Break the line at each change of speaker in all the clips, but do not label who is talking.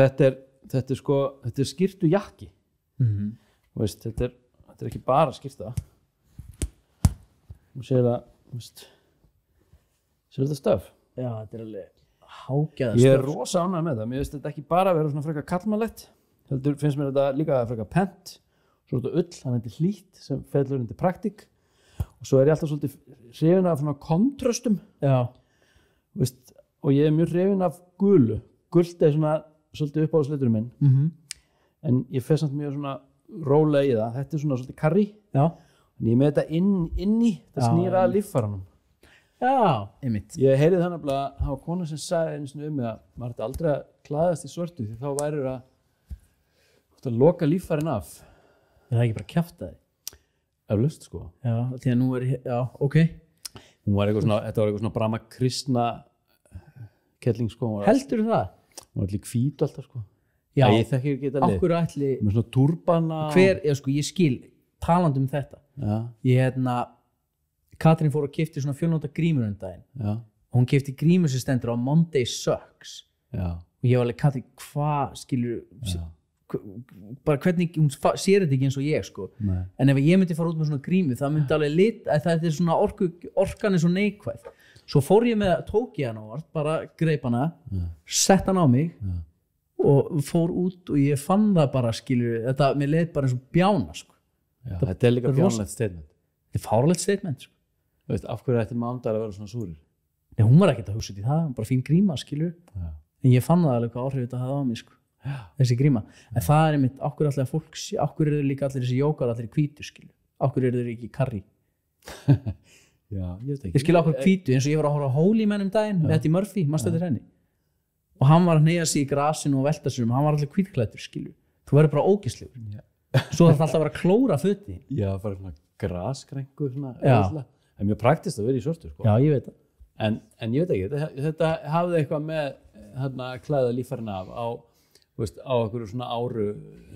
þetta er skyrtu jakki. Veist, þetta er ekki bara skyrta. Þú sér það, veist, sér þetta stöf.
Já, þetta er alveg hágæða
Ég er rosa ánægður með það. Mér finnst þetta ekki bara vera svona frekar kallmannlegt. Heldur finnst mér þetta líka frekar pent. Svo er þetta ull, þannig þetta er hlýtt sem fellur undir praktík. Og svo er ég alltaf svolítið hrifinn af svona kontröstum.
Já.
Veist, og ég er mjög hrifinn af gulu. Gult er svona svolítið uppáhaldsliturinn minn. En ég fer samt mjög svona rólega í það. Þetta er svona svolítið karrí.
Já.
En ég með þetta inn í, það snýra að líffæranum.
Já, einmitt.
Ég heyrði þannig að það var kona sem sagði einu sinni mig að maður ætti aldrei að klæðast í svörtu því þá væri að loka líffærin af.
Er það ekki bara kjaftaði?
Eflaust, sko.
Já, því að nú já, ok.
Þetta var eitthvað svona Brahma Krishna kelling, sko.
Heldur það?
Hún var allir hvít alltaf, sko.
Já.
Ég þekki ekki þetta lið.
Akkur ætli
með svona turbana.
Ég skil talandi þetta.
Já.
Katrín fór að keypti svona 400 grímur daginn.
Já.
Og hún keypti grímur sem stendur á Monday Sucks.
Já.
Og ég var alveg, Katrín, hvað skilur bara hvernig, hún sér þetta ekki eins og ég, sko.
Nei.
En ef ég myndi fara út með svona grímu, það myndi alveg það er svona orkan er svo neikvæð. Svo fór ég tók ég hana og bara greip hana, sett hana á mig og fór út og ég fann það bara, skilur, mér leið bara eins og bjána, sko.
Já, þetta er líka bjánlegt statement.
Þetta er fárlegt statement, sko.
Þú veist, af hverju ætti mándar að vera svona súrir?
Nei, hún var ekkert að hugsa út í það, bara fín gríma, skilur.
Já.
En ég fann það alveg hvað áhrif þetta hafði á mig, sko.
Já.
Þessi gríma. En það er einmitt, af hverju alltaf fólk, af hverju eru líka allir þessi jókar, allir í hvítu, skilur. Af hverju eru þeir ekki í karrí?
Já, ég veit ekki.
Ég skil af hverju hvítu, eins og ég var að horfa á Holy Man daginn með Eddie Murphy, manstu eftir henni. Og hann var að hneiga sig í grasinu og velta sér hann var allir hvítklæddur, skilur. Þú verður bara ógeðslegur. Svo þarf alltaf að vera að klóra fötin.
Já, bara svona graskrængu svona. Það er mjög praktist að vera í svörtu, sko.
Já, ég veit það.
En ég veit ekki, þetta hafði eitthvað með að klæða líffærin af á einhverju svona áru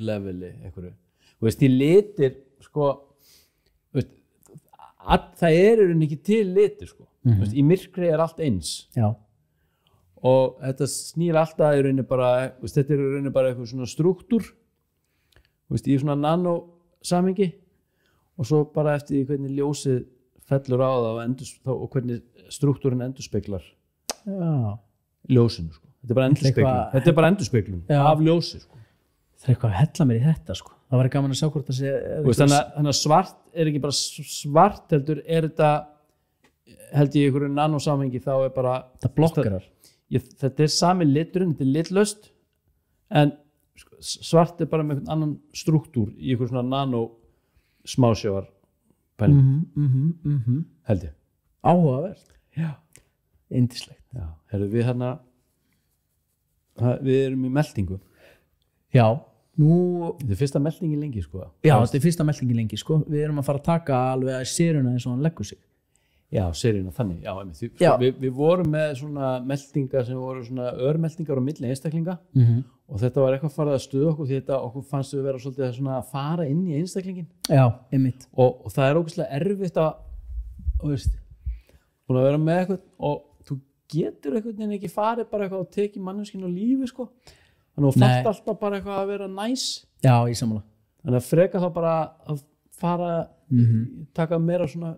leveli einhverju. Þú veist, í litir, sko, það er ekki til litir, sko. Veist, í myrkri er allt eins.
Já.
Og þetta snýr alltaf í rauninni bara, þetta er í rauninni bara eitthvað svona strúktúr, í svona nanosamhengi og svo bara eftir því hvernig ljósið fellur á það og hvernig strúktúrin endurspeglar ljósinu, sko. Þetta er bara endurspeglun af ljósi, sko.
Það er eitthvað að hella mér í þetta, sko. Það var gaman að sjá hvort það sé
þannig að svart er ekki bara svart heldur, er þetta held ég í einhverju nanosamhengi þá er bara
það blokkarar.
Þetta er sami liturinn, þetta er litlaust en svart er bara með einhvern annan strúktúr í einhverju svona nano smásjávar pæling. Held ég.
Áhugavert.
Já.
Yndislegt.
Já. Herru, við erum í meltingu.
Já. Þetta
er fyrsta meltingin lengi, sko.
Já, þetta er fyrsta meltingin lengi, sko. Við erum að fara að taka alveg að séruna eins og hann leggur sig.
Já, séruna þannig. Já, við vorum með svona meltingar sem voru svona örmeltingar á milli einstaklinga og þetta var eitthvað farið að stuða okkur því þetta okkur fannst við vera svolítið svona að fara inn í einstaklingin.
Já, einmitt.
Og það er ógeðslega erfitt búin að vera með eitthvað og þú getur eitthvað en ekki farið bara eitthvað og tekið manneskinu á lífi, sko. Þannig að þú þarft alltaf bara eitthvað að vera næs.
Já, ég sammála.
Þannig að freka þá bara að fara taka meira svona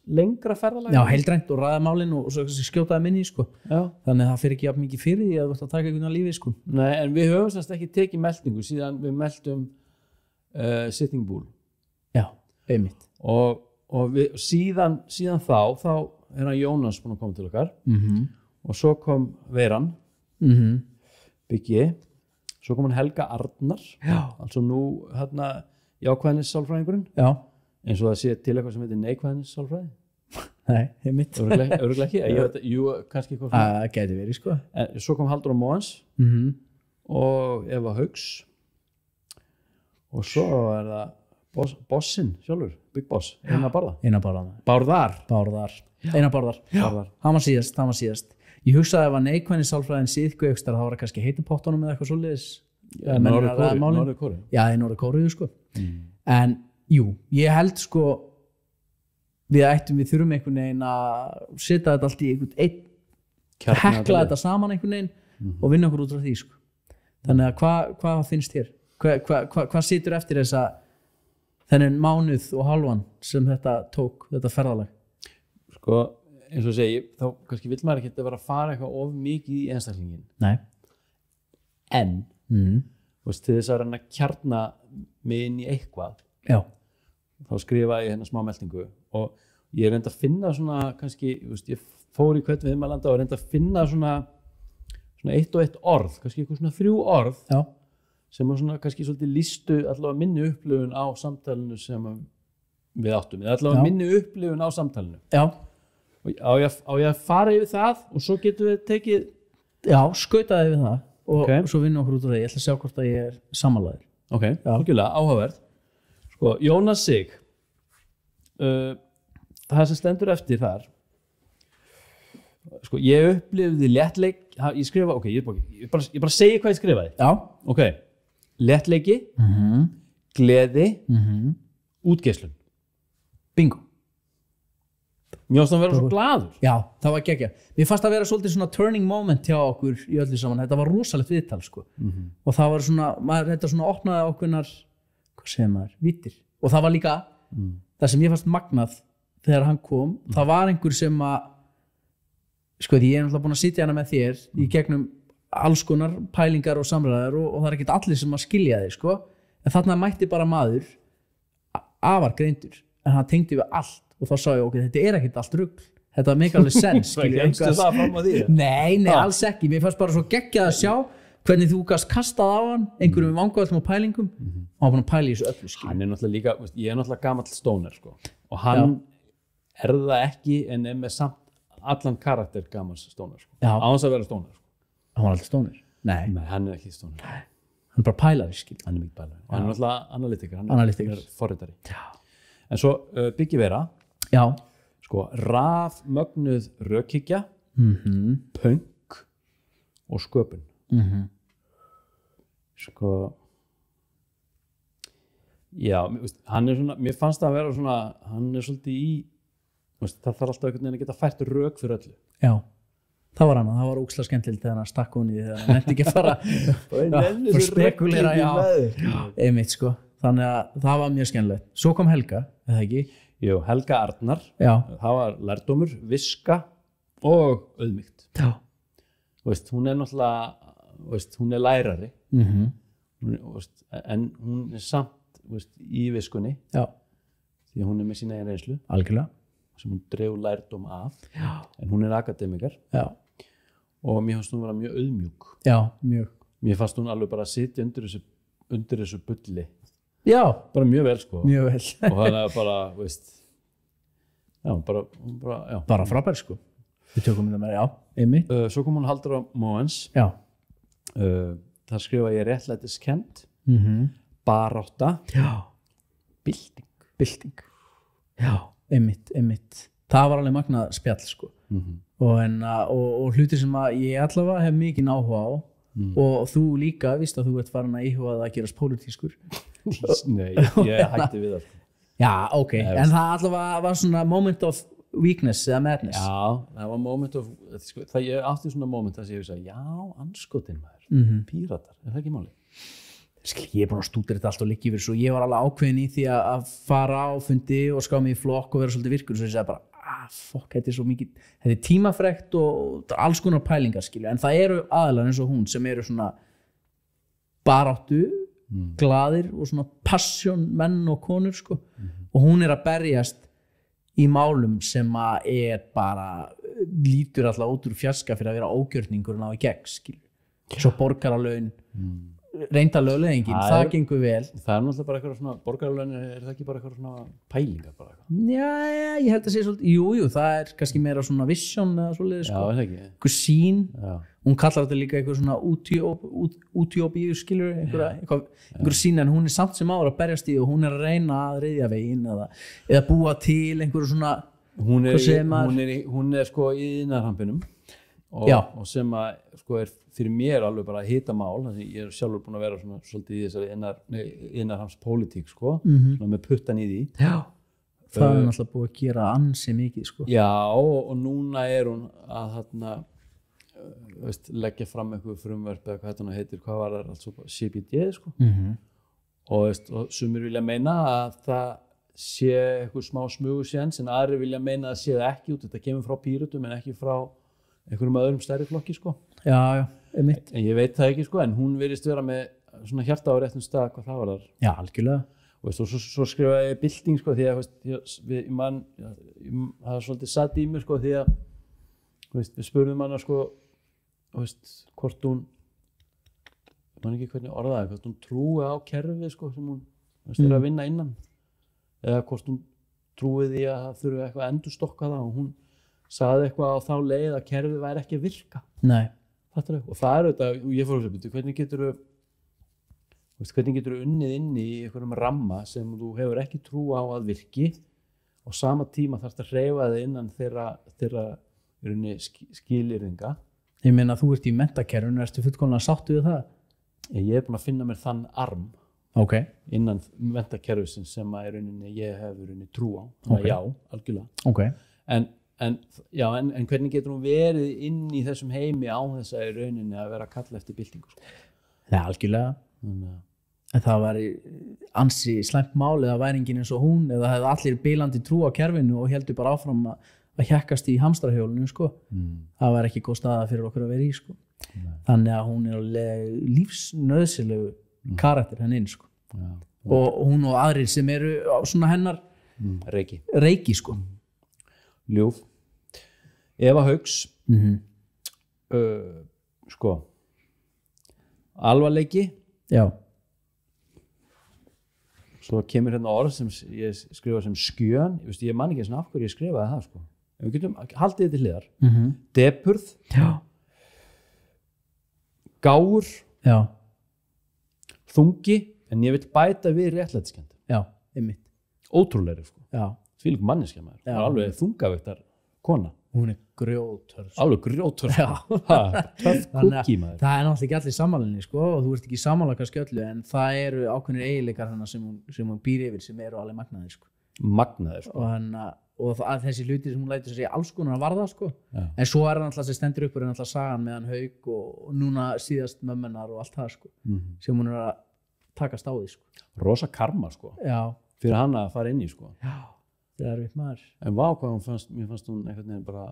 lengra ferðalag.
Já, heildrænt og ræða málin og svo skjótaði minni, sko. Já. Þannig að það fyrir ekki jafn mikið fyrir því að þú ætti að taka einhvern á lífi, sko. Nei,
en við höfum semst ekki tekið meltingu síðan við meltum Sitting Bull.
Já, einmitt.
Og síðan þá er hann Jónas búinn að koma til okkar og svo kom Veiran Byggi, svo kom hann Helga Arnar, altså nú jákvæðnissálfræðingurinn. Já. Eins og það sé til eitthvað sem heitir neikvæðnissálfræði.
Nei, einmitt.
Örugglega ekki. Jú, kannski eitthvað.
Það gæti verið, sko.
Svo kom Halldóra Móans og Eva Hauks og svo er það bossinn sjálfur, Big Boss, Einar Bárðar. Einar Bárðar. Hann var síðast. Ég hugsaði ef að neikvæðnissálfræðin síðku ekstra þá var það kannski heitupottunum eða eitthvað svoleiðis. Norður Kóru.
Já, í Norður Kóru, sko. En jú, ég held, sko við þurfum einhvern veginn að setja þetta allt í hekla þetta saman einhvern veginn og vinna okkur út frá því, sko. þannig að hvað finnst þér? Hvað situr eftir þennan mánuð og halvan sem þetta tók, þetta ferðalag?
Sko, eins og segi, þá kannski vill maður ekki að vera að fara eitthvað of mikið í einstaklingin.
Nei.
En, til þess að reyna að kjarna mig inn í eitthvað,
já, þá
skrifaði ég smá meldingu og ég reyndi að finna svona, kannski, ég fór í hvern viðmælanda og reyndi að finna svona eitt og eitt orð, kannski eitthvað svona 3 orð,
já, sem
var svona kannski svolítið lýstu allavega minni upplifun á samtalinu sem við áttum, eða allavega minni upplifun á samtalinu.
Já.
Og á ég að fara yfir það og svo getum við tekið...
Já, skautaði við það og svo vinnum okkur út af það. Ég ætla að sjá hvort að ég er samanlæður.
Ok, algjörlega, áhugaverð. Sko, Jónas Sig, það sem stendur eftir þar, sko, ég upplifði léttleik, ég skrifa, ég bara segi hvað ég skrifaði.
Já.
Ok. Léttleiki, gleði, útgeislun.
Bingo.
Mér fannst að vera svo glaður.
Já, það var geggjað. Mér fannst að vera svolítið svona turning moment hjá okkur í öllu saman. Þetta var rosalegt viðtal, sko. Og það var svona, þetta svona opnaði okkurnar, hvað segir maður, vítir. Og það var líka, það sem ég fannst magnað þegar hann kom, það var einhver sem að, sko, því ég er náttúrulega búin að sitja hana með þér í gegnum alls konar pælingar og samræðar og það er ekkert allir sem að skilja þig, sko. En þarna mætti bara maður afar greindur, en hann tengdi við allt og þá sá ég, ok, þetta er ekkert allt rugl, þetta make alveg sens.
Gengstu það fram á því?
Nei, alls ekki. Mér fannst bara svo geggjað að sjá hvernig þú gast kastað á hann einhverjum vangaveltum og pælingum og hann búin að pæla í þessu öllu, skilur.
Hann er náttúrulega líka, ég er náttúrulega gamall stoner, sko, og hann er það ekki en er með samt allan karakter gamals stoner, sko. Á hans að vera stoner, sko.
Hann var alltaf stoner? Nei,
hann er ekki stoner.
Hann bara pælari, skilur.
Hann er mikið pælari. Og hann er náttúrulega analytiker,
hann
er forritari. En svo Biggi Vera, sko, rafmögnuð rökhyggja, punk og sköpun. Sko, já, hann er svona, mér fannst það að vera svona, hann er svolítið í, það þarf alltaf einhvern veginn að geta fært rök fyrir öllu.
Já, það var hann, það var ógeðslega skemmtilegt þegar hann stakk hún í því þegar hann nefndi ekki að fara og spekulera, einmitt, sko. Þannig að það var mjög skemmtilegt. Svo kom Helga, eða ekki?
Jú, Helga Arnar, það var lærdómur, viska og auðmýkt.
Já.
Hún er náttúrulega, hún er lærari, en hún er samt í viskunni, því hún er með sína eigin reynslu,
algjörlega,
sem hún dregur lærdóm af, en hún er akademikar og mér fannst hún vera mjög auðmjúk.
Já, mjög.
Mér fannst hún alveg bara að sitja undir þessu bulli.
Já.
Bara mjög vel, sko.
Mjög vel.
Og það er bara,
bara frábær, sko. Við tökum það með, einmitt.
Svo kom hún Halldóra Moens.
Já.
Það skrifa ég réttlætiskennd, barátta, bylting. Já, einmitt. Það var alveg magnað spjall, sko. Og hlutir sem að ég allavega hef mikið áhuga á og þú líka, víst að þú ert farin að íhuga að gerast pólitískur. Nei, ég hætti við það.
Já, ok, en það allavega var svona moment of weakness eða madness.
Já, það var moment of, það ég átti svona moment að ég sagði, já, anskotin maður, píratar, er það ekki máli?
Ég er búin að stúdera þetta allt og liggi yfir svo ég var alveg ákveðin í því að fara á fundi og ská mig í flokk og vera svolítið virkur og svo ég sagði bara, þetta er svo mikið, þetta er tímafrekt og alls konar pælingar, skilja, en það eru aðilar eins og hún sem eru svona baráttu, glaðir og svona passion menn og konur, sko, og hún er að berjast í málum sem að er bara, lítur alltaf út úr fjarska fyrir að vera ógjörningur en á í gegn, skilja, svo borgaralaun, reynda lögleðingin, það gengur vel.
Það er náttúrulega bara eitthvað svona, borgaralögin er það ekki bara eitthvað svona pælingar bara eitthvað?
Já, ég held að segja svolítið, jú, það er kannski meira svona vision eða svolítið, sko.
Já, það ekki.
Eitthvað sín, hún kallar þetta líka eitthvað svona útjópíu, skilur, einhver sín, en hún er samt sem ára að berjast í og hún er að reyna að reiðja veginn eða búa til einhverju svona,
hún er sko í iðnaðarhampinum og sem að sko er fyrir mér alveg bara að hita mál, þannig ég er sjálfur búin að vera svona svolítið í þessari innarhamspólitík, sko, svona með puttan í því.
Já, það er náttúrulega búið að gera ansi mikið, sko.
Já, og núna er hún að leggja fram eitthvað frumvörp eða hvað þetta heitir, hvað var það altså CBD sko og sumir vilja meina að það sé eitthvað smá smugusjens en aðrir vilja meina að sé það ekki út, þetta kemur frá Pírötum en ekki frá einhverjum öðrum stærri flokki sko.
Já, einmitt.
En ég veit það ekki sko, en hún virðist vera með svona hjarta á réttum stað hvað það var þar.
Já, algjörlega.
Og svo skrifaði ég bylting sko því að það er svolítið satt í mér sko því að við spurðum hana sko hvort hún man ekki hvernig orðaði, hvort hún trúi á kerfið sko sem hún er að vinna innan eða hvort hún trúi því að það þurfi eitthvað að endurstokka það og hún sagði eitthvað á þá leið að kerfið væri ekki að virka.
Nei.
Og það er auðvitað, og ég fór að segja, hvernig getur þú unnið inn í einhverjum ramma sem þú hefur ekki trú á að virki og sama tíma þarfst að hreyfa þig innan þeirra skilyrðinga.
Ég meina þú ert í menntakerfinu, ertu fullkomlega sáttu við það?
Ég er búin að finna mér þann arm innan menntakerfisins sem að ég hefur trú á. Já, algjörlega. En hvernig getur hún verið inn í þessum heimi á þess að í rauninni að vera að kalla eftir byltingu?
Já, algjörlega. En það var ansi slæmt mál eða væringin eins og hún eða hefði allir bilandi trú á kerfinu og heldur bara áfram að hjakkast í hamstrahjólinu sko. Það var ekki góð staða fyrir okkur að vera í sko. Þannig að hún er alveg lífsnauðsynlegu karakter henni sko. Og hún og aðrir sem eru svona hennar reiki sko.
Ljúf. Eva Hauks sko alvarleiki.
Já.
Svo kemur hérna orð sem ég skrifa sem skjön, ég man ekki af hverju ég skrifaði það sko. En við getum haldið þetta til hliðar. Depurð.
Já.
Gáur.
Já.
Þungi, en ég vil bæta við réttlætiskennd.
Já, einmitt.
Ótrúlegri sko.
Já.
Þvílík manneskja maður. Það er alveg þungavektar kona.
Hún er grjóthörð.
Alveg grjóthörð. Töff kúki maður.
Það er náttúrulega ekki allir sammálinni sko og þú ert ekki sammála kannski öllu en það eru ákveðnir eiginleikar hana sem hún býr yfir sem eru alveg magnaðir sko.
Magnaðir sko.
Og þessi hluti sem hún lætur sér alls konar að varða sko. Já. En svo er hann alltaf sem stendur upp og er alltaf sagan með hann Hauk og núna síðast mömmunar og allt það sko. Sem hún er að takast á því sko.
Rosa karma sko.
Já.
Fyrir hann að fara inn í sko.
Já. Það er erfitt maður.
En vá hvað mér fannst hún einhvern veginn bara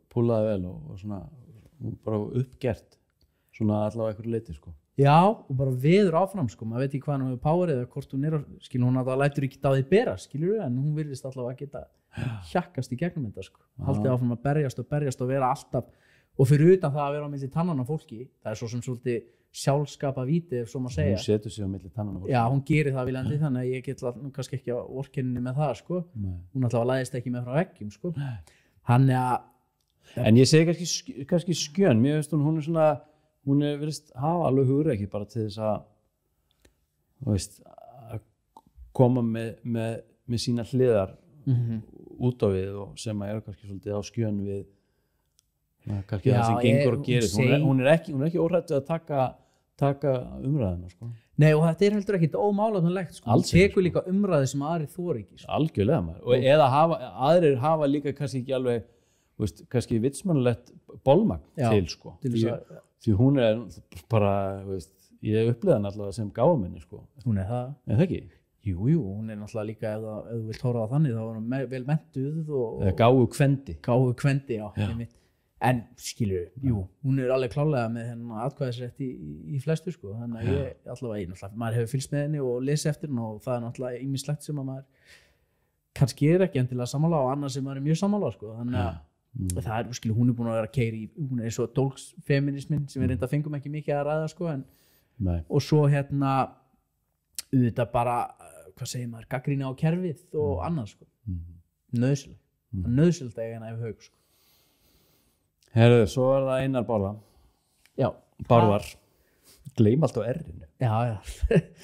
púlaði vel og svona bara uppgert svona allavega einhverju leyti sko.
Já, og bara veður áfram sko, maður veit ekki hvað hann hefur power eða hvort hún er, skilur hún að það lætur ekki á því bera, skilur en hún virðist allavega að geta hjakkast í gegnum þetta sko. Haldið áfram að berjast og vera alltaf, og fyrir utan það að vera á milli tannanna á fólki, það er svo sem svolítið sjálfskapa víti ef svo maður segja.
Hún setur sig á milli tannanna á fólki.
Já, hún gerir það viljandi þannig að ég get kannski ekki á vorkenninni með það sko. Hún allavega læðist ekki með frá veggjum sko.
En ég segi kannski skjön, mér veist hún er svona hún er virðist hafa alveg hugrekki bara til þess að koma með sína hliðar út á við og sem að kannski svolítið á skjön við kannski það sem gengur og gerist. Hún er ekki óhrædd við að taka umræðina sko.
Nei og þetta er heldur ekkit ómálatunlegt sko. Hún tekur líka umræði sem aðrir þor ekki sko.
Algjörlega maður. Og eða aðrir hafa líka kannski ekki alveg kannski vitsmannlegt bolmagn til sko. Því hún er bara ég upplifði hann allavega sem gáfuminni sko.
Hún er það.
Er það ekki?
Jú, hún er náttúrulega líka ef þú vilt horfa á þannig þá er hún vel menntuð og gáfukvendi, já. En skilur, hún er alveg klárlega með hennar atkvæðisrétt í flestu sko, þannig að ég allavega maður hefur fylgst með henni og lesið eftir henni og það er náttúrulega ýmislegt sem að maður kannski er ekki endilega sammála og annað sem maður er mjög sammála sko, þannig að það er, skilur, hún er búin að vera keiri hún er eins og dólksfeminismin sem við reynda fengum ekki mikið að ræða sko, og svo auðvitað bara, hvað segir maður, gagnrýni á kerfið og annað sko, nöðsynlegt að eiga Eva Hauk sko.
Herðu, svo er það Einar Bárða.
Já.
Bárðar. Gleym allt á R-inu.
Já.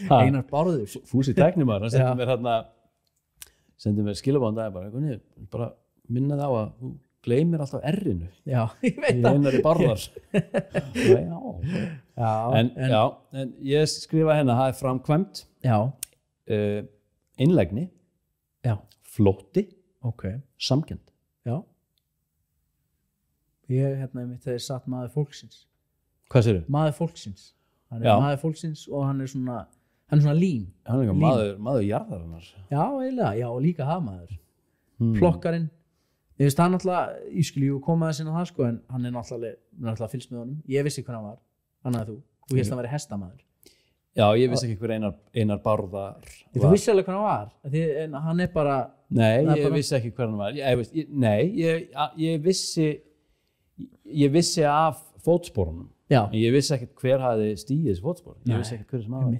Einar Bárður.
Fúsi tæknimaður, hann sendi mér skilabóðan dag bara minna það á að þú gleymir alltaf R-inu.
Já, ég veit það.
Einar Bárðar. En ég skrifa hérna, það er framkvæmt.
Já.
Einlægni.
Já.
Flótti.
Ok.
Samkennd.
Já. ég einmitt þegar satt maður fólksins.
Hvað segirðu?
Maður fólksins, hann
Já.
maður fólksins og hann er svona lím.
Hann er maður jarðarinnar.
Já, eiginlega, já, og líka hafmaður. Plokkarinn, ég veist hann alltaf, ég skil jú koma þess inn á það sko, en hann er náttúrulega fylgst með honum. Ég vissi hvað hann var, hann að þú hérst að vera hestamaður.
Já, ég vissi ekki hver Einar Bárðar var.
Þú vissi alveg hvað hann var, en hann er bara...
Nei, ég vissi ekki hver hann var. Ég vissi af fótsporunum.
Já.
En ég vissi ekki hver hafði stigið þessi fótspor. Ég vissi ekki hver sem var.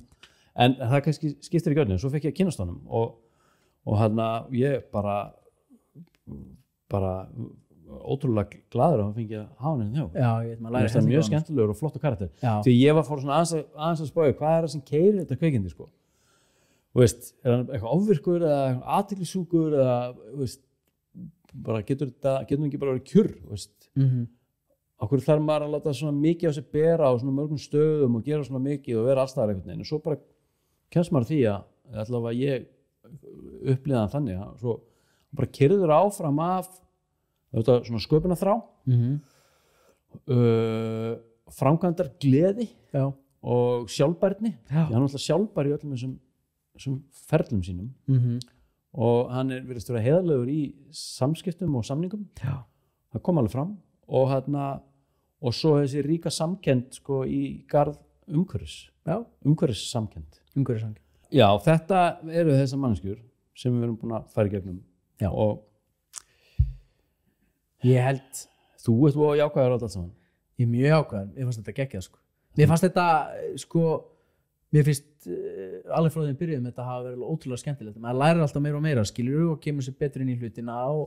En það kannski skiptir í görnum. Svo fekk ég að kynnast honum og hann ég bara ótrúlega glaður að hann fengi að hafa hann hjá.
Já, ég veit maður læri
það mjög skemmtilegur og flottur karakter. Því ég var fór svona aðeins að spája hvað er það sem keyrir þetta kveikindi sko. Þú veist, er hann eitthvað ofvirkur eða athyglisjúkur eða þú veist, bara getur hann ekki bara verið kjurr, þú veist. Af hverju þarf maður að láta svona mikið á sig bera á svona mörgum stöðum og gera svona mikið og vera allstaðar einhvern veginn og svo bara kemst maður því að allavega ég upplýði hann þannig að svo bara keyrður áfram af þetta svona sköpunarþrá framkvæmdar gleði og sjálfbærni því hann er alltaf sjálfbær í öllum þessum ferlum sínum og hann virðist vera heiðarlegur í samskiptum og samningum það kom alveg fram og svo þessi ríka samkennd sko í garð umhverfis samkennd já, þetta eru þessar manneskjur sem við erum búin að fara í gegnum og
ég held
þú ert búin að jákvæða allt saman
ég er mjög jákvæður, mér fannst þetta geggjað sko. Mér fannst þetta sko mér finnst alveg frá því að byrjuðum þetta hafa verið ótrúlega skemmtilegt maður lærir alltaf meira og meira skilur og kemur sér betur inn í hlutina og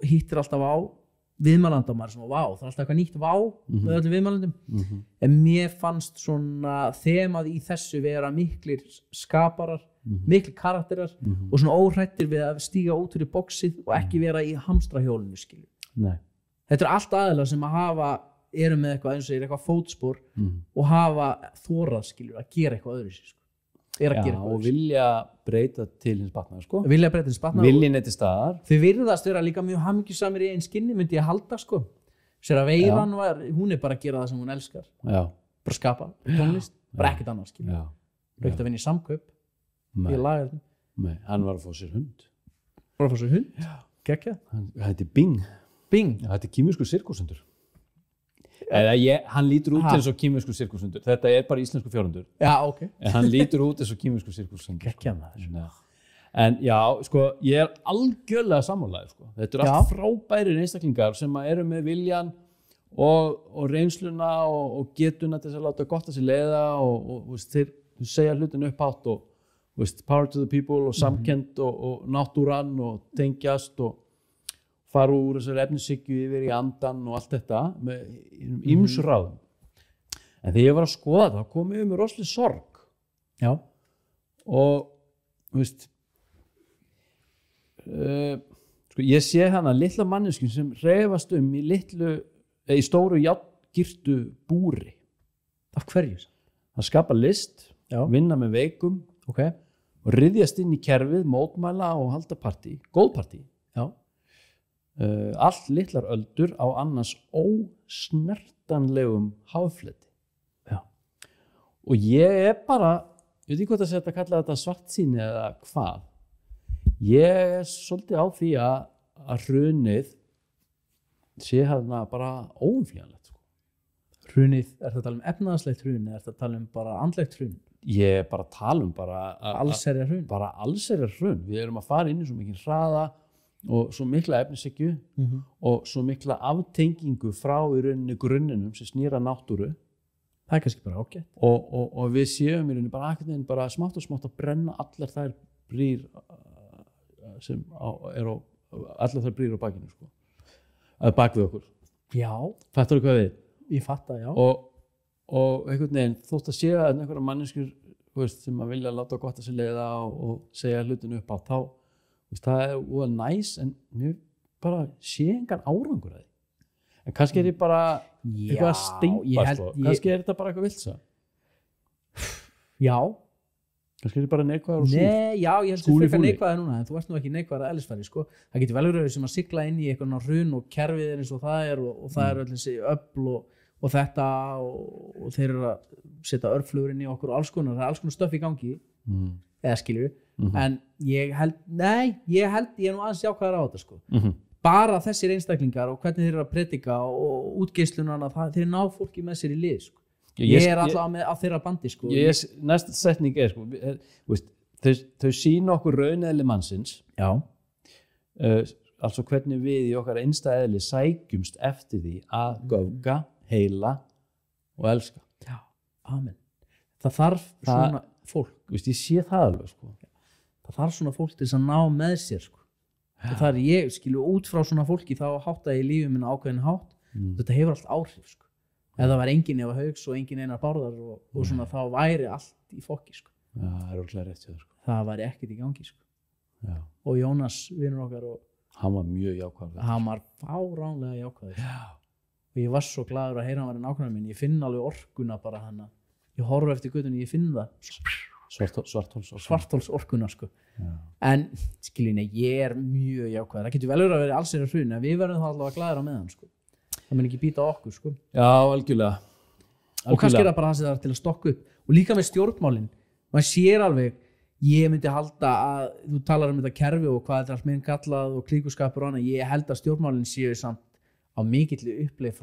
hittir alltaf á viðmælanda og maður er svona vá, það er alltaf eitthvað nýtt vá með öllum viðmælandum en mér fannst svona þemað í þessu vera miklir skaparar miklir karakterar og svona óhrættir við að stíga út fyrir boxið og ekki vera í hamstrahjólinu skilur.
Nei.
Þetta er allt aðeinslega sem að eru með eitthvað eins og eitthvað fótspor og hafa þórað skilur að gera eitthvað öðru sko.
Og vilja breyta til hins batna sko.
Viljinn
er til staðar
þau virðast vera líka mjög hamingjusamir í einn skinni myndi ég halda sko sér að Veiran hún er bara að gera það sem hún elskar bara skapa, tónlist bara ekkert annars skilur ekkert að vinna í samkaup ég laga þetta
hann var að fá sér hund
Gekja
hann heitir Bing þetta er kýmiskur sirkusundur hann lítur út eins og kýmiskur sirkusundur þetta er bara íslensku fjárhundur en hann lítur út eins og kýmiskur sirkusundur en já, sko, ég er algjörlega sammálaður sko. Þetta eru allt frábærir einstaklingar sem eru með viljan og reynsluna og getuna til að láta gott að sér leiða og þeir segja hlutin upphátt og power to the people og samkennd og náttúran og tengjast og fara úr þessari efnishyggju yfir í andan og allt þetta með ýmsum ráðum. En þegar ég var að skoða það, kom yfir mig rosaleg sorg.
Já.
Og, þú veist, sko, ég sé hana litla manneskju sem hreyfast í stóru járngirtu búri.
Af hverju?
Það skapa list, vinna með veikum og ryðjast inn í kerfið, mótmæla og halda partí, góð partí.
Já.
Allt litlar öldur á annars ósnertanlegum háfleti.
Já.
Og ég er bara, ég veit ekki hvort að setja að kalla þetta svartsýni eða hvað. Ég er svolítið á því að hrunið sé hérna bara óumflýjanlegt. Sko.
Hrunið, er það að tala um efnahagslegt hrun eða er það að tala um bara andlegt hrun?
Ég er bara að tala um
allsherjar hrun.
Bara allsherjar hrun. Við erum að fara inn í svo mikið hraða og svo mikla efnishyggju og svo mikla aftengingu frá í rauninni grunninum sem snýr að náttúru.
Það er kannski bara ágætt.
Og við séum í rauninni bara smátt og smátt að brenna allar þær brýr sem allar þær brýr á bakinu sko. Að bak við okkur.
Já.
Fattar þú hvað við?
Ég fatta, já.
Og einhvern veginn þótt að sé að einhverja manneskjur sem að vilja láta gott að sér leiða og segja hlutinu upp á þá það er úr næs en mér bara sé engan árangur að því. En kannski er ég bara eitthvað að steipa sko. Kannski er þetta bara eitthvað vilsa.
Já.
kannski bara neikvæður og súr.
Nei, já, ég held að frekar neikvæður núna, en þú ert nú ekki neikvæður að eðlisfæri, sko. Það getur vel verið sem að sigla inn í eitthvað hrun og kerfið eins og það og það öll þessi öfl og þetta og þeir eru að setja örflugur inn í okkur og alls konar stöff í gangi, eða skilur en ég held ég er nú aðeins jákvæður á þetta, sko. Bara þessir einstaklingar og hvernig þeir eru að predika og útgeislunarna, þeir ná fólki með sér í lið, sko. Ég er alltaf á þeirra bandi, sko.
Næsta setning er, sko, þau sýna okkur rauneðli mannsins, altså hvernig við í okkar einsta eðli sækjumst eftir því að göfga, heila og elska.
Já, amen. Það þarf svona fólk.
Ég sé það alveg, sko.
Það þarf svona fólk til að ná með sér, sko. Og það ég, út frá svona fólki þá hátta ég lífið minna ákveðin hátt. Þetta hefur allt áhrif, sko. Ef það var enginn Eva Hauks og enginn Einar Bárðar og svona þá væri allt í fokki, sko.
Já, það er ótrúlega rétt hjá þér, sko.
Það væri ekkert í gangi, sko.
Já.
Og Jónas, vinur okkar
hann var mjög jákvæður.
Hann var fáránlega jákvæður. Já. Og ég var svo glaður að heyra hann var í nákvæmlega minn. Ég finn alveg orkuna bara hana. Ég horf eftir götunni, ég finn það. Svartholsorkuna, sko. Já. En skiljið, ég er mjög jákvæður. Það getur vel verið að vera allsherjar hrun, en við verðum þá alltaf glaðir á meðan, sko. Það mun ekki býta á okkur, sko.
Já, algjörlega.
Og kannski er það bara það sem það er til að stokka upp. Og líka með stjórnmálin, maður sér alveg, ég myndi halda að, þú talar um þetta kerfi og hvað þetta er allt með gallað og klíkuskapur og annað, ég held að stjórnmálin séu samt á mikilli uppleið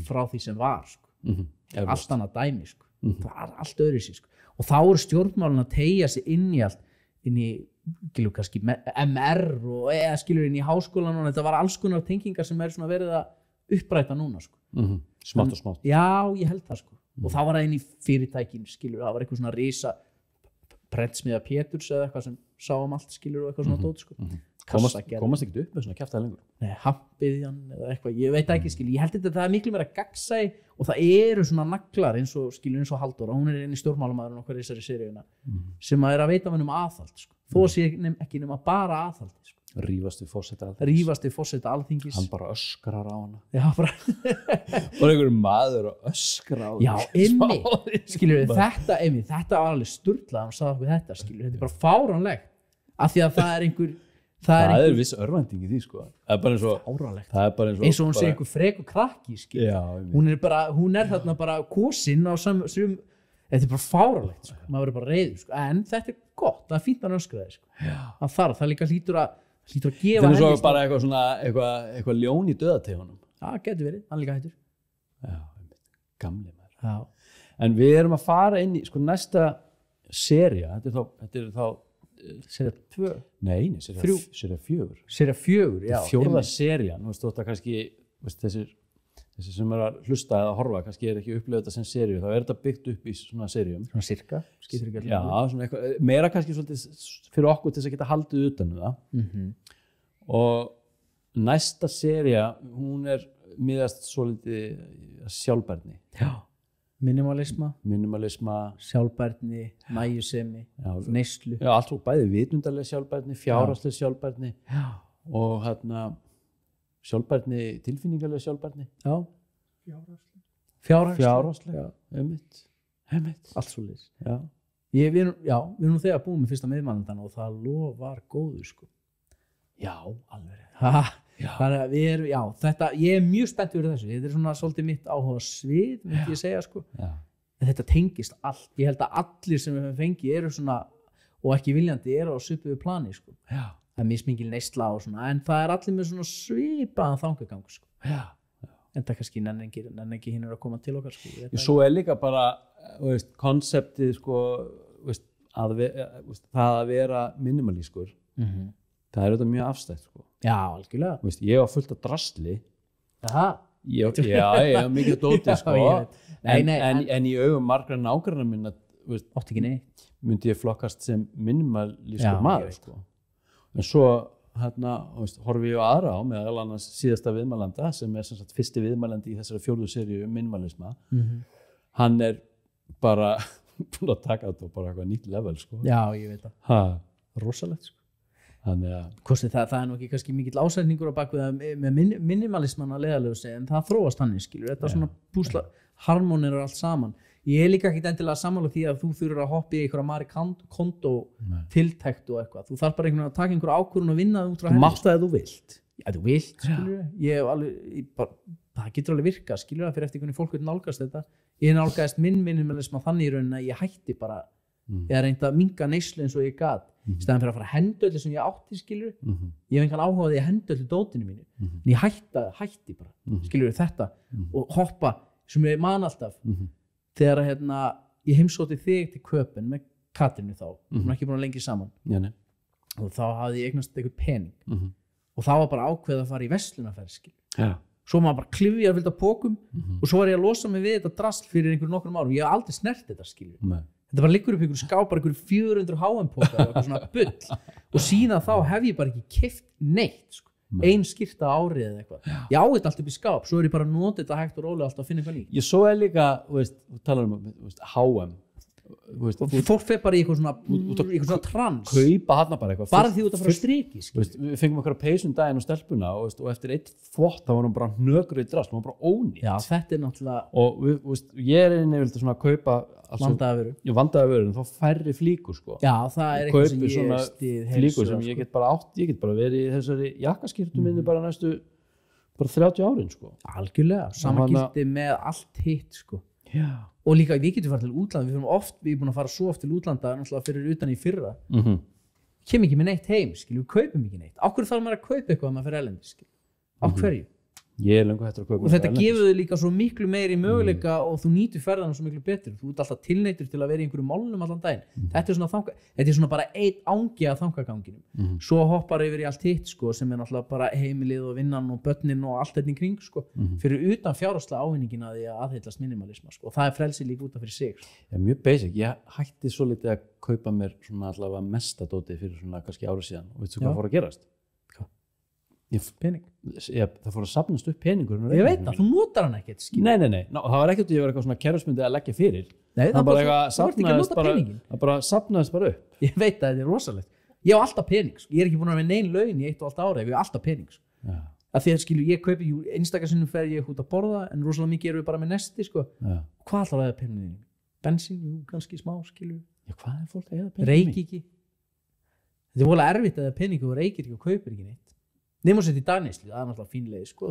frá því sem var, sko. Allt annað dæmi, sko. Það er allt öðru sér, sko. Og þá eru stjórnmálin að teygja sig inn í kannski MR og eða skilur inn í háskólan og þetta var alls konar tengingar sem er svona verið að uppræta núna, sko.
Smátt og smátt.
Já, ég held það, sko. Og það var það inn í fyrirtækin, skilur, það var eitthvað svona risa prentsmiðja Péturs eða eitthvað sem sá allt, skilur, og eitthvað svona dót, sko.
Komast ekkert upp með svona kjaftaði lengur.
Nei, hampiðjan eða eitthvað, ég veit ekki, skilur. Ég held þetta það er miklu meira gagnsæi og það eru svona naglar eins og, skilur, eins og Halldóra, hún er inn í stjórnmálamaðurinn okkar í þessari seríuna, sem að vera að aðhald, sko. Þó sé ekki nema bara aðhaldi, sko.
Rífast við forseta Alþingis. Hann bara öskrar á hana.
Já, bara
einhverjum maður og öskrar á hana.
Já, skilur við, þetta var alveg sturlað, hann sagði okkur þetta, skilur, þetta er bara fáránlegt, af því að það er einhver
það er viss örvænting í því, sko. Það er bara
eins og hún sé einhver frekur krakki, skilur.
Já,
hún er þarna bara kosin á þetta er bara fáránlegt, sko. Maður verður bara reiður, sko. En þetta er gott, það er fínt að öskra þig, sko. Það líka hlýtur að gefa
henni. Það er svo bara eitthvað ljón í dauðategunum.
Það getur verið, hann líka hættur.
Já, gamli maður. Já. En við erum að fara inn í, sko, næsta sería, þetta er þá
Sería 2?
Nei, sería 4.
Sería 4, já.
Fjórða serían, þú veist, þetta kannski, þessi sem er að hlusta eða horfa, kannski er ekki upplifað þetta sem seríu, þá er þetta byggt upp í svona seríum.
Svona sirka, skiptir ekki allir.
Já, svona eitthvað, meira kannski svolítið fyrir okkur til þess að geta haldið utan það. Og næsta sería, hún er miðast svolítið sjálfbærni.
Já. Minimalisma, sjálfbærni, nægjusemi, neyslu.
Já, allt og bæði vitundarleg sjálfbærni, fjárhagsleg sjálfbærni og sjálfbærni, tilfinningarleg sjálfbærni.
Já.
Fjárhagsleg. Já, einmitt.
Allt svoleiðis.
Já.
Við erum nú þegar búin með fyrsta miðmælandan og það lofar góðu, sko.
Já, alveg.
Þannig að ég er mjög spennt fyrir þessu. Þetta er svona svolítið mitt áhuga svið, myndi ég segja, sko. En þetta tengist allt. Ég held að allir sem við höfum fengið eru svona, og ekki viljandi, eru á svipuðu plani, sko. Já. Það er mismikil neysla og svona, en það er allir með svona svipaðan þangagang, sko. Já. En það kannski nenni ekki hinn að koma til okkar, sko.
Svo er líka bara, konseptið, sko, það að vera minimalískur. Það er auðvitað mjög afstætt, sko.
Já, algjörlega.
Ég var fullt af drasli.
Aha.
Ég var mikið dótið, sko. En í augum margra nágranna minna,
átti ekki neitt.
Myndi ég flokkast sem minimalískur maður, sko. En svo, horfi ég á aðra á, meðal annars síðasta viðmælanda, sem er sem sagt fyrsti viðmælandi í þessari 4. seríu minimalisma. Hann er bara búin að taka þetta bara eitthvað nýtt level, sko.
Já, ég veit það. Rosalegt, sko. Það er nú ekki kannski mikill ásætningur á bakvið með minimalisman að leiðalegu segja, en það þróast þannig, skilur, þetta svona púsla harmonir allt saman. ég líka ekkit endilega sammála því að þú þurfur að hoppa í einhverja Marie Kondo tiltækt og eitthvað, þú þarf bara einhvern veginn að taka einhverja ákvörðun og vinna út frá henni.
Þú mátt það ef þú vilt.
Já, þú vilt, skilur það getur alveg virka, skilur það fyrir eftir hvernig fólk vil nálgast þetta. Ég nálgaðist minn minimalisma þannig í rauninni að ég hætti bara, ég reyndi að minnka neyslu eins og ég gat, í staðan fyrir að fara að henda öllu sem ég átti, skilur, ég hef engan áhuga á því að henda öllu dótinu mínu, en ég hætti bara, skilur þetta, og hoppa, sem ég man alltaf, þegar ég heimsótti þig til Köpen með Katrínu þá, hún var ekki búin að lengi saman, og þá hafði ég eignast eitthvað pening, og þá var bara ákveð að fara í verslunarferð, skilur, svo maður bara klifja að fylgja pókum, og svo var ég að losa mig við þetta drasl fyrir einhverjum nokkrum árum, ég hef aldrei snert þetta, skilur, þetta bara liggur upp einhverjum skápar, einhverjum 400 HM-pókar og eitthvað svona bull, og síðan þá hef ég bara ekki keypt neitt, sko. Ein skyrta á árið eða eitthvað. Ég á þetta allt upp í skáp, svo ég bara að nota þetta hægt og rólega alltaf að finna eitthvað nýtt.
Ég svo líka, þú talar HM,
fólk fer bara í eitthvað svona trans.
Kaupa hana bara eitthvað.
Bara því þú ert að fara að striki.
Við fengum okkar peysum daginn og stelpuna og eftir eitt þvott þá var hún bara hnökruð í drasl, hún var bara ónýtt.
Já, þetta náttúrulega.
Og ég yfirleitt svona að kaupa vandaða vörur, en þá færri flíkur, sko.
Já, það eitthvað sem ég
stið flíkur sem ég get bara átt, ég get bara verið í þessari jakkaskyrtu minni bara næstu 30 árin, sko.
Algjörlega, sama gildi með allt hitt, sko.
Já.
Og líka við getum farið til útlanda, við erum búin að fara svo oft til útlanda náttúrulega fyrir utan í fyrra, kem ekki með neitt heim, skilur, við kaupum ekki neitt. Á hverju þarf maður að kaupa eitthvað að maður fyrir erlendis, skilur? Á hverju?
Ég löngu hættur að kaupa.
Og þetta gefur þig líka svo miklu meiri möguleika og þú nýtur ferðana svo miklu betur. Þú ert alltaf tilneyddur til að vera í einhverju málunum allan daginn. Þetta er svona bara einn angi af þangaganginum. Svo hoppar yfir í allt hitt, sko, sem náttúrulega bara heimilið og vinnan og börnin og allt þetta í kring, sko. Fyrir utan fjárhagslega ávinningin að því að aðhyllast minimalisma, sko. Og það frelsi líka út af fyrir sig.
Já, mjög basic. Ég hætti svo litið að kaupa mér svona allavega mesta dótið fyrir svona kannski ári síðan. Og veistu hvað fór að gerast?
Pening.
Það fór að safnast upp peningur.
Ég veit það, þú notar hann ekkert.
Nei. Það var ekkert að ég var eitthvað svona kerfismyndi að leggja fyrir.
Nei, það
bara safnaðist bara upp.
Ég veit að þetta er rosalegt. Ég á alltaf pening. Ég er ekki búin að vera með nein laun í 1,5 ára ef ég á alltaf pening. Að því að skilur, ég kaupi einstaka sinnum fer ég út að borða, en rosalega mikið erum við bara með nesti, sko. Hvað ætlar að eða peningin? Bensín, kannski smá, skilur.
Já, hvað er fólk að eða peningin?
Reykir ekki. Þetta er voðalega erfitt að eða pening og reykir ekki og kaupir ekki neitt. Nema að setja í dagneyslu, það er náttúrulega fínleið, sko.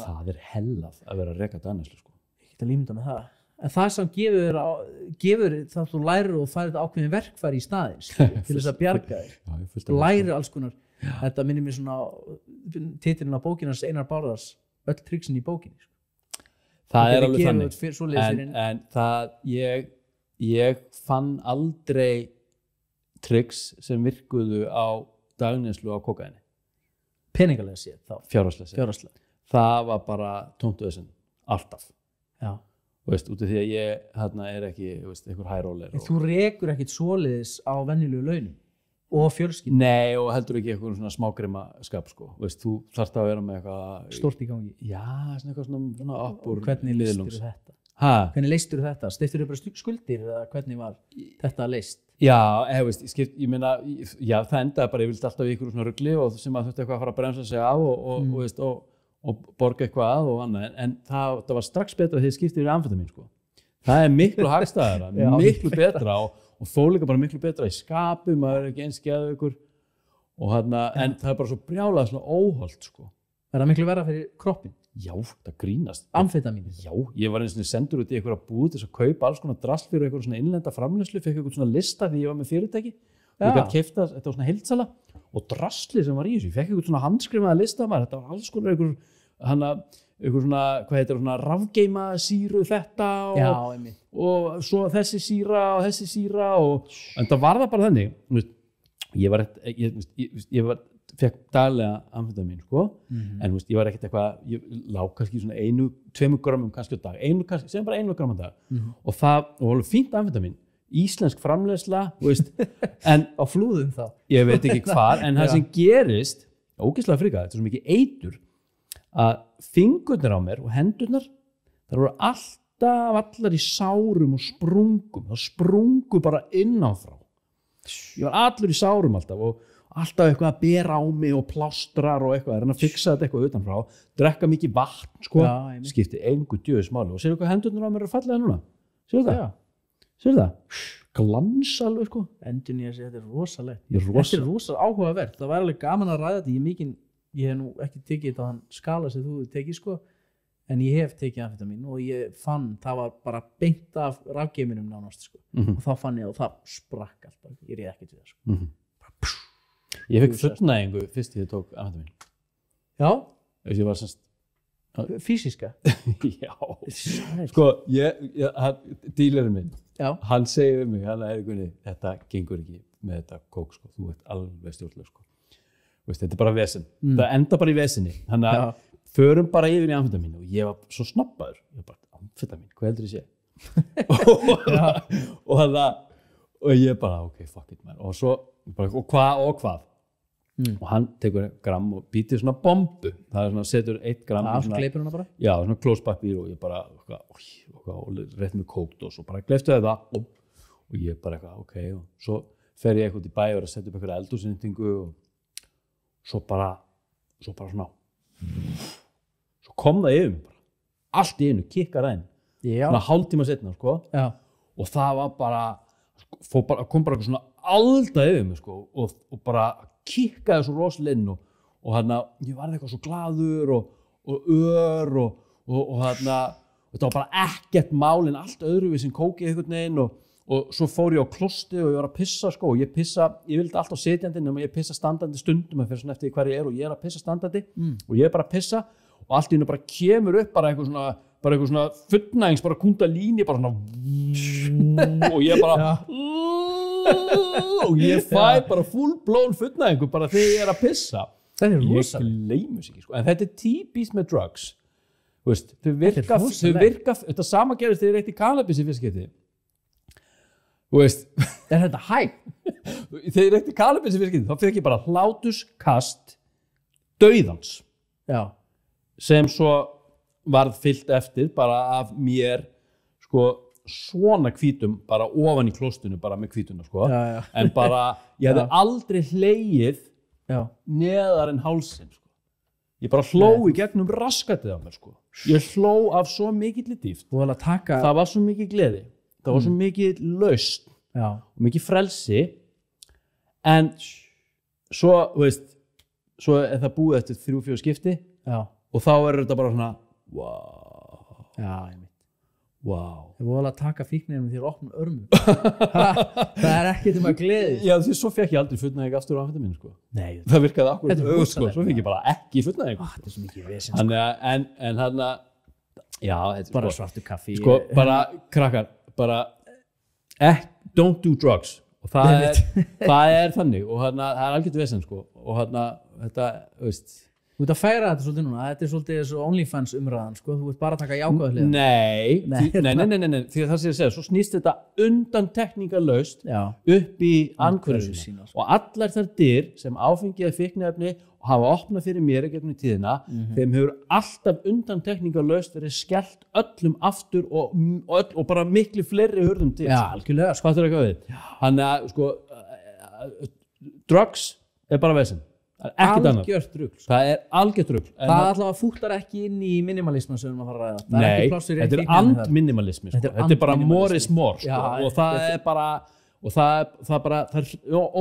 Það er hellað að vera að reka dagneyslu, sko.
Ég get að límynda með það. En það sem gefur það þú lærir og færir þetta ákveðin verkfæri í staðins til þess að bjarga þér. Þú lærir alls konar. Þetta minnir mér svona titilinn á bókinans Einar Bárðars, öll triksin í bókinni, sko.
Það er alveg þannig. En það, ég fann aldrei triks sem virkuðu á dagneyslu á kókaini.
Peningalega séð þá.
Fjárhagslega. Það var bara tómt öðsinn, alltaf.
Já.
Út af því að ég er ekki einhver high-roller.
Þú rekur ekkit svoleiðis á venjulegu launum og fjölskyldu.
Nei, og heldur ekki eitthvað svona smágrima skap, sko. Þú þarft að vera með eitthvað
stórt í gangi.
Já, eitthvað svona upp úr
hvernig leystur þetta? Hvernig leystur þetta? Steistur þau bara skuldir eða hvernig var þetta leyst?
Já, ég meina, það endaði bara, ég vildi alltaf í ykkur svona rugli og sem að þurfti eitthvað að fara að bremsa sig á og borga eitthvað að og annað, en það var strax betra þegar ég skipti yfir amfetamín, sko. Það er miklu hagstæðara, miklu betra og þó líka bara miklu betra í skapi, maður er ekki eins geðveikur en það er bara svo brjálað svona óholt, sko.
Er það miklu verra fyrir kroppin?
Já, það grínast.
Amfetamín?
Já, ég var eins og sendur út í einhverja búð til að kaupa alls konar drasl fyrir einhverja svona innlenda framleiðslu, fekk einhvern svona lista því ég var með fyrirtæki. Ég gæti keypt þetta var svona heildsala og drasli sem var í þessu. Ég fekk einhvern svona handskrifaða lista maður, þetta var alls konar einhver svona, hvað heitir það, svona rafgeima sýru þetta og svo þessi sýra og þessi sýra en það var það bara þannig. Ég fekk daglega amfetamín, sko, en ég var ekkert eitthvað, ég lá kannski svona 1-2 grammum kannski á dag, sem bara 1 gramm á dag og það var alveg fínt amfetamín, íslensk framleiðsla, en
á flúðum þá,
ég veit ekki hvar, en það sem gerist, ógeðslega frikað, þetta er svo mikið eitur, að fingurnar á mér og hendurnar, þær voru alltaf allar í sárum og sprungum, það sprungu bara innáfrá, ég var allur í sárum alltaf og alltaf eitthvað að bera á mig og plástrar og eitthvað, reyna að fixa þetta eitthvað utanfrá, drekka mikið vatn, sko, skipti engu djöfis máli og séu hvað hendurnar á mér eru fallega núna, Sér það? Glans alveg sko.
Endurnýja sig, þetta er rosalegt.
Þetta
er rosalega áhugavert. Það var alveg gaman að ræða þetta. Ég hef nú ekki tekið þetta á þann skala sem þú tekið sko, en ég hef tekið amfetamín og ég fann, það var bara beint af rafgeiminum nánast sko. Og þá fann ég og það sprakk allt. Ég réð ekkert við það sko.
Ég fekk fullnægingu fyrst ég tók amfetamín.
Já?
Ég var semst
Fysiska?
Já. Sko, dílerinn minn, hann segir við mig, hann Gunni, þetta gengur ekki með þetta kók sko, þú ert alveg stjórnleg sko. Þetta er bara vesen. Það enda bara í vesinni. Þannig að förum bara yfir í amfetamín og ég var svo snobbaður. Ég var bara, amfetamín, hvað heldur ég sé? og ég bara, ok, fuck it man. Og svo, og hvað? Og hann tekur gramm og býtir svona bombu. Það er svona, setur 1 gramm.
Kleipur hana bara?
Já, svona klóspapír og ég bara, og rétt með kókdós og bara gleypti það og ég bara eitthvað, ok. Og svo fer ég eitthvað í bæ og setja upp eitthvað eldhúsinnýtingu og svo bara svona svo kom það yfir mig bara allt í einu, kikkar inn svona hálftíma seinna sko. Og það var bara kom bara eitthvað svona alda yfir mig sko, og bara kikkaði svo rosalega inn og ég varði eitthvað svo glaður og ör og þetta var bara ekkert málin allt öðruvísi en kókið einhvern veginn og svo fór ég á klosti og ég var að pissa sko, og ég vildi alltaf setjandi nema ég pissa standandi stundum að fyrir svona eftir hver ég er að pissa standandi og ég bara að pissa og allt í hennu bara kemur upp bara eitthvað svona fullnægings, bara kundalíni bara svona og ég bara og ég fæ bara full blown fullnægingu bara þegar ég er að pissa.
Það er rosalega.
Ég gleymi sig ekki sko, en þetta er típist með drugs. Þau virka, þetta sama gerist þegar ég reykti kannabis í fyrsta skipti.
Er þetta hægt?
Þegar ég reykti kannabis í fyrsta skipti, þá fekk ég bara hláturskast dauðans.
Já.
Sem svo varð fyllt eftir bara af mér sko svona hvítum bara ofan í klostinu bara með hvítuna sko.
Já.
En bara ég hefði aldrei hlegið neðar en hálsinn sko. Ég bara hló í gegnum raskatið á mér sko. Ég hló af svo mikill dýpt. Það var svo mikið gleði. Það var svo mikið laust og mikið frelsi en svo, svo er það búið eftir 3-4 skipti og þá er þetta bara svona wow.
Já, ég veit.
Wow.
Það voru að taka fíknirinn með því að opna örmum. Það er ekkert að gleði.
Já, því svo fekk ég aldrei fullnæging aftur á amfetamín sko.
Nei.
Það virkaði akkurat sko. Svo fekk ég bara ekki fullnæging.
Þetta er svo mikið vesen sko.
En þarna, já, þetta
bara svartu kaffi.
Sko, bara krakkar, bara don't do drugs. Og það er þannig og það er algjört vesen sko. Og þetta,
Þú ert að færa þetta svolítið núna, þetta er svolítið þessu OnlyFans umræðan, sko, þú ert bara að taka jákvæða hliðar.
Nei, því að það sé að segja, svo snýst þetta undantekningarlaust upp í andhverfisina. Og allar þær dyr sem áfengi eða fíkniefni hafa opnað fyrir mér í gegnum tíðina, þeim hefur alltaf undantekningarlaust verið skellt öllum aftur og bara miklu fleiri hurðum til.
Já, algjörlega.
Hvað er eitthvað við? Þannig að, sko, drugs er bara vesen.
Algjört rugl.
Það er algjört rugl.
Það allavega fúttar ekki inn í minimalisman sem við erum að fara að ræða.
Nei, þetta er andminimalismi sko. Þetta er bara more is more sko. Og það er bara og það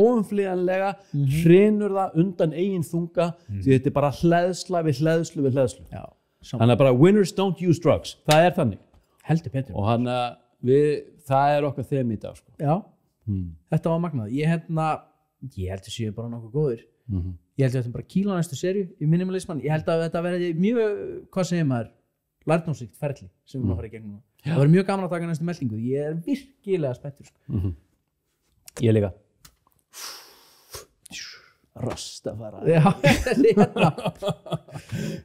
óumflýjanlega hrynur það undan eigin þunga því þetta er bara hleðsla við hleðslu við hleðslu. Þannig að bara winners don't use drugs. Það er þannig.
Heldur betur.
Og það er okkar þema í dag sko.
Já. Þetta var magnað. Ég held að séu bara nokkuð góðir. Ég held að þetta bara kíla næstu serju í minimalisman. Ég held að þetta verði mjög, hvað segir maður, lærdómsríkt ferli sem við erum að fara í gegnum. Það verður mjög gaman að taka næstu meldingu. Ég er virkilega spenntur sko.
Ég líka.
Rastafara. Já,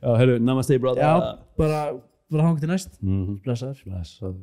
heyrðu, namaste brother.
Já, bara hangið til næst. Blessaður.